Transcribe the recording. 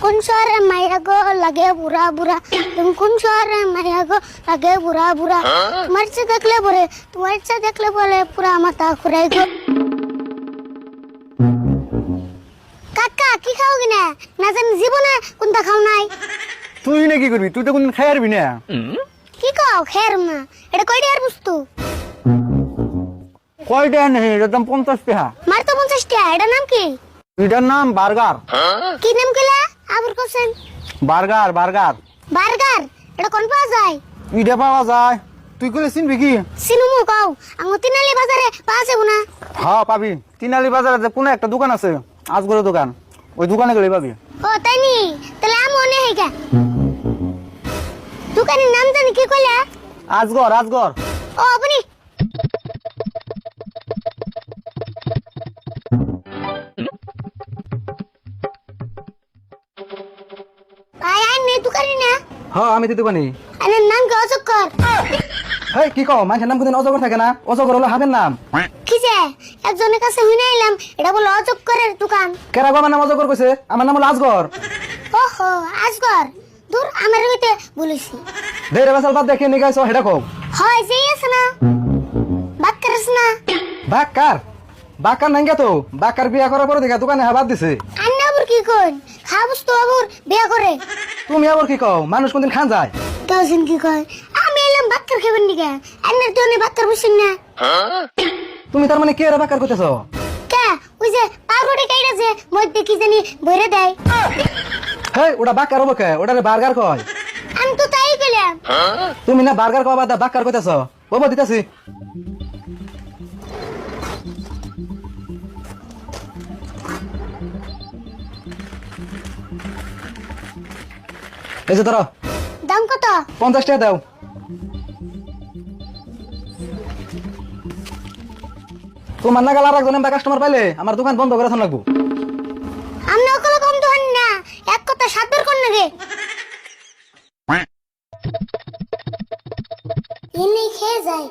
কোন শহরে মাইয়া গো লাগে বুড়া বুড়া, তুমি কোন শহরে মাইয়া গো লাগে বুড়া বুড়া, তোমার ইচ্ছা দেখলে পরে, তোমার ইচ্ছা দেখলে বলে পুরা মাথা ঘুরাই গো। কাকা কি খাও কিনা না জানি জীবনে কোনটা খাও নাই। তুই না কি করবি? তুই তো কোনদিন খাই আরবি না। কি খাও খের না, এটা কয়টা আর বস্তু? কয়টা নেই, এটার দাম 50 টাকা। মার তো 50 টাকা। এটার নাম কি? এটার নাম বার্গার। কি নাম কইলা আবুর কোসেন? Burger burger. বার্গার? এটা কোন পাওয়া যায়? এটা পাওয়া যায়। তুই কইলে চিনবি কি? সিনুমু কও আঙ্গু তিনালি বাজারে পাওয়া যাবে না? হ্যাঁ পাবি। তিনালি বাজারে যে কোনো একটা দোকান আছে, আজগরের দোকান, ওই দোকানে গেলে পাবি। ও তাই নি, তাহলে আমি মনে হইগা। দোকানের নাম জানি কি কইলা? আজগর আজগর। ও আপনি ভাই আই নে দোকানে না? হ্যাঁ আমি তো দোকানি। আরে নাম কি অজকর? হেই কি কও, মানুষের নাম কোনদিন অজগর থাকে না? অজগর হলো হাবের নাম। কি যে একজনের কাছে হইনা এলাম, এটা বলে অজকরের দোকান। কেরা গো আমার নাম অজগর কইছে? আমার নাম হলো আজগর। ওহো আজগর, দূর আমার হইতে বলেছি। দেরে বাসাল বাদ দেখে নিয়ে গাইছো হেডা কও। হয় যে আছে না বাক্কার আছে না? বাক্কার? বাক্কার নাই গে তো। বাক্কার বিয়া করার পরে দেখা দোকানে হাবাদ দিছে। আন্না আবুর কি কইন? খাবস তো আবুর বিয়া করে। তুমি আবার কি কও? মানুষ কোনদিন খান যায়? কাউসিন কি কয়? আমি এলাম বাক্কার খাবেন নিকা, আন্নার তো অনেক বাক্কার বসেন না। তুমি তার মানে কে রে বাক্কার কইতেছো? কে ওই যে পাউরুটি কাইরা যে মধ্যে কি জানি ভরে দেয়। হেই ওটা বাক্কার হবো কে? ওটারে বার্গার কয়। আমি তো তাই কইলাম। তুমি না বার্গার কও বাদা বাক্কার কইতেছো? ওবো দিতাছি। এই যে ধরো দাম কত? 50 টাকা দাও। তোমার নাগাল আর একজন কাস্টমার পাইলে আমার দোকান বন্ধ করে থাকবো। আমি ওগুলো কম তো হন না, এক কথা সাতবার কোন নাগে। এমনি খেয়ে যায়।